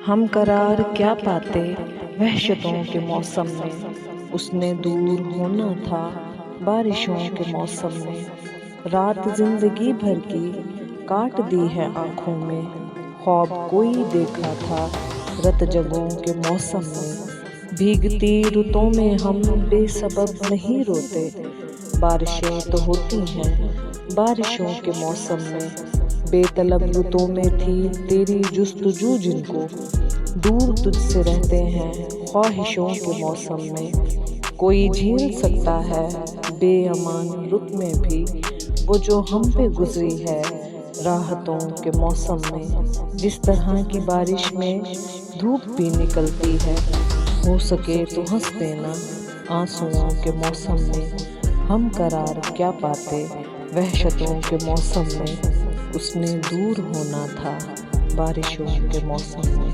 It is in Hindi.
हम करार क्या पाते वहशतों के मौसम में, उसने दूर होना था बारिशों के मौसम में। रात जिंदगी भर की काट दी है आँखों में, ख्वाब कोई देखा था रत जगों के मौसम में। भीगती रुतों में हम बेसबब नहीं रोते, बारिशें तो होती हैं बारिशों के मौसम में। बेतलब रुतों में थी तेरी जुस्तजू जिनको, दूर तुझसे रहते हैं ख्वाहिशों के मौसम में। कोई झेल सकता है बेअमान रुत में भी वो जो हम पे गुजरी है राहतों के मौसम में। जिस तरह की बारिश में धूप भी निकलती है, हो सके तो हंस देना आंसुओं के मौसम में। हम करार क्या पाते वहशतों के मौसम में, उसने दूर होना था बारिशों के मौसम में।